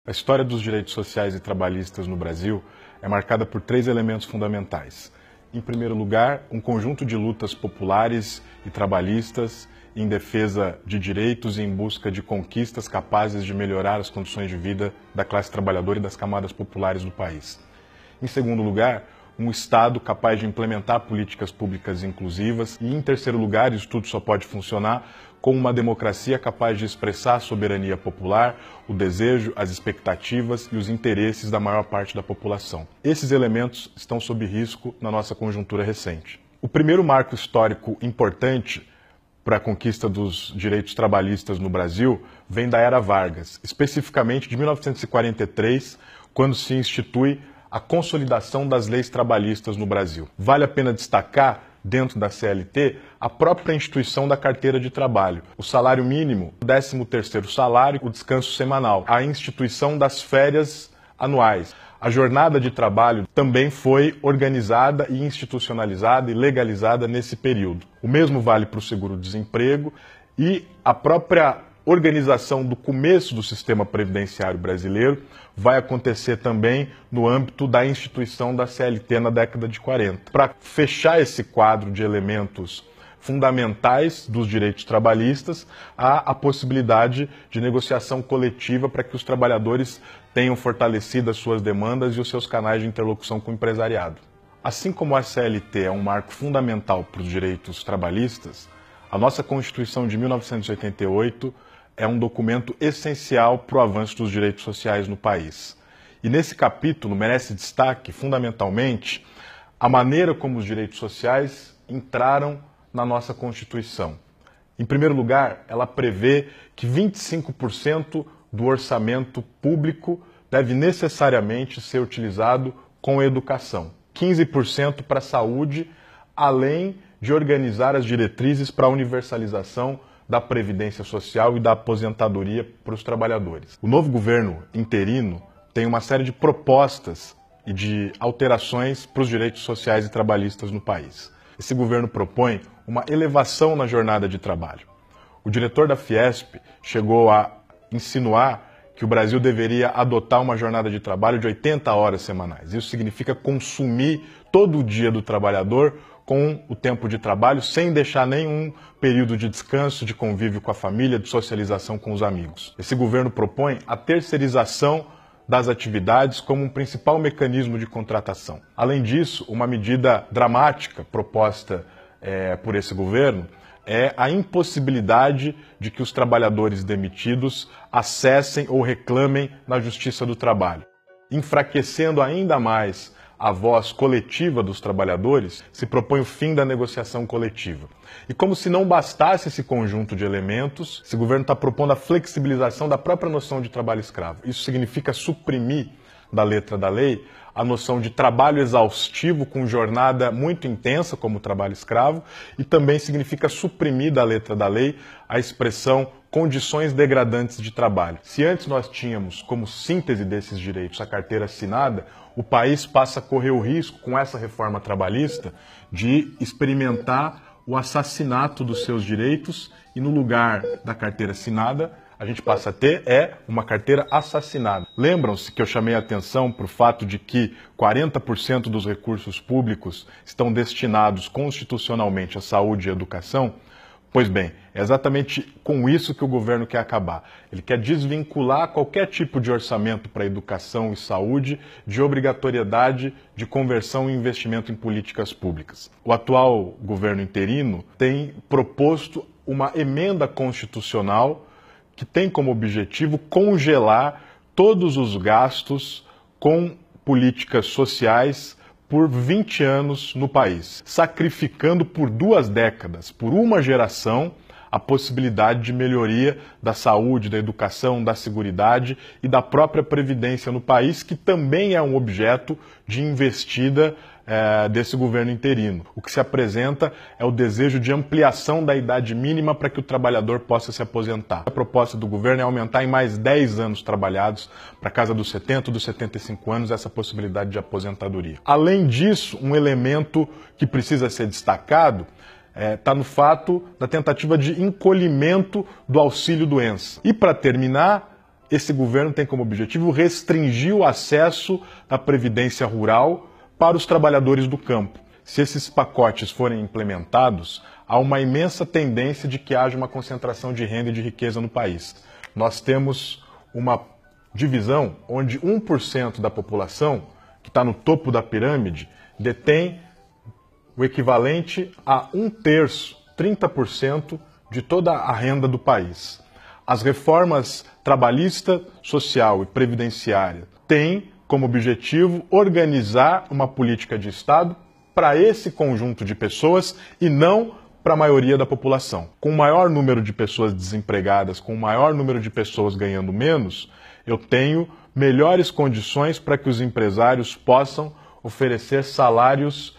A história dos direitos sociais e trabalhistas no Brasil é marcada por três elementos fundamentais. Em primeiro lugar, um conjunto de lutas populares e trabalhistas em defesa de direitos e em busca de conquistas capazes de melhorar as condições de vida da classe trabalhadora e das camadas populares do país. Em segundo lugar, um Estado capaz de implementar políticas públicas inclusivas e, em terceiro lugar, isso tudo só pode funcionar com uma democracia capaz de expressar a soberania popular, o desejo, as expectativas e os interesses da maior parte da população. Esses elementos estão sob risco na nossa conjuntura recente. O primeiro marco histórico importante para a conquista dos direitos trabalhistas no Brasil vem da Era Vargas, especificamente de 1943, quando se institui a consolidação das leis trabalhistas no Brasil. Vale a pena destacar, dentro da CLT, a própria instituição da carteira de trabalho, o salário mínimo, o 13º salário, o descanso semanal, a instituição das férias anuais. A jornada de trabalho também foi organizada e institucionalizada e legalizada nesse período. O mesmo vale para o seguro-desemprego e a própria organização do começo do sistema previdenciário brasileiro vai acontecer também no âmbito da instituição da CLT na década de 40. Para fechar esse quadro de elementos fundamentais dos direitos trabalhistas, há a possibilidade de negociação coletiva para que os trabalhadores tenham fortalecido as suas demandas e os seus canais de interlocução com o empresariado. Assim como a CLT é um marco fundamental para os direitos trabalhistas, a nossa Constituição de 1988 é um documento essencial para o avanço dos direitos sociais no país. E nesse capítulo merece destaque, fundamentalmente, a maneira como os direitos sociais entraram na nossa Constituição. Em primeiro lugar, ela prevê que 25% do orçamento público deve necessariamente ser utilizado com educação, 15% para a saúde, além de organizar as diretrizes para a universalização da Previdência Social e da aposentadoria para os trabalhadores. O novo governo interino tem uma série de propostas e de alterações para os direitos sociais e trabalhistas no país. Esse governo propõe uma elevação na jornada de trabalho. O diretor da Fiesp chegou a insinuar que o Brasil deveria adotar uma jornada de trabalho de 80 horas semanais. Isso significa consumir todo o dia do trabalhador com o tempo de trabalho, sem deixar nenhum período de descanso, de convívio com a família, de socialização com os amigos. Esse governo propõe a terceirização das atividades como um principal mecanismo de contratação. Além disso, uma medida dramática proposta por esse governo é a impossibilidade de que os trabalhadores demitidos acessem ou reclamem na Justiça do Trabalho, enfraquecendo ainda mais a voz coletiva dos trabalhadores, se propõe o fim da negociação coletiva. E como se não bastasse esse conjunto de elementos, esse governo está propondo a flexibilização da própria noção de trabalho escravo. Isso significa suprimir da letra da lei a noção de trabalho exaustivo com jornada muito intensa, como o trabalho escravo, e também significa suprimir da letra da lei a expressão condições degradantes de trabalho. Se antes nós tínhamos como síntese desses direitos a carteira assinada, o país passa a correr o risco, com essa reforma trabalhista, de experimentar o assassinato dos seus direitos e no lugar da carteira assinada, a gente passa a ter uma carteira assassinada. Lembram-se que eu chamei a atenção para o fato de que 40% dos recursos públicos estão destinados constitucionalmente à saúde e à educação? Pois bem, é exatamente com isso que o governo quer acabar. Ele quer desvincular qualquer tipo de orçamento para educação e saúde de obrigatoriedade de conversão e investimento em políticas públicas. O atual governo interino tem proposto uma emenda constitucional que tem como objetivo congelar todos os gastos com políticas sociais por 20 anos no país, sacrificando por 2 décadas, por uma geração, a possibilidade de melhoria da saúde, da educação, da seguridade e da própria previdência no país, que também é um objeto de investida desse governo interino. O que se apresenta é o desejo de ampliação da idade mínima para que o trabalhador possa se aposentar. A proposta do governo é aumentar em mais 10 anos trabalhados, para casa dos 70, dos 75 anos, essa possibilidade de aposentadoria. Além disso, um elemento que precisa ser destacado está no fato da tentativa de encolhimento do auxílio-doença. E para terminar, esse governo tem como objetivo restringir o acesso à previdência rural para os trabalhadores do campo. Se esses pacotes forem implementados, há uma imensa tendência de que haja uma concentração de renda e de riqueza no país. Nós temos uma divisão onde 1% da população, que está no topo da pirâmide, detém o equivalente a 1/3, 30% de toda a renda do país. As reformas trabalhista, social e previdenciária têm como objetivo organizar uma política de Estado para esse conjunto de pessoas e não para a maioria da população. Com o maior número de pessoas desempregadas, com o maior número de pessoas ganhando menos, eu tenho melhores condições para que os empresários possam oferecer salários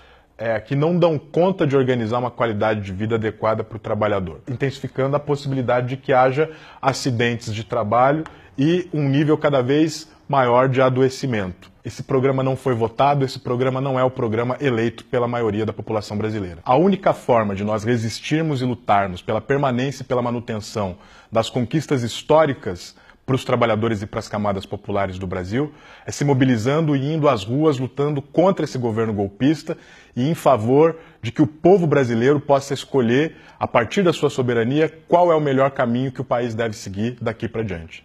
que não dão conta de organizar uma qualidade de vida adequada para o trabalhador, intensificando a possibilidade de que haja acidentes de trabalho e um nível cada vez maior de adoecimento. Esse programa não foi votado, esse programa não é o programa eleito pela maioria da população brasileira. A única forma de nós resistirmos e lutarmos pela permanência e pela manutenção das conquistas históricas para os trabalhadores e para as camadas populares do Brasil é se mobilizando e indo às ruas, lutando contra esse governo golpista e em favor de que o povo brasileiro possa escolher, a partir da sua soberania, qual é o melhor caminho que o país deve seguir daqui para diante.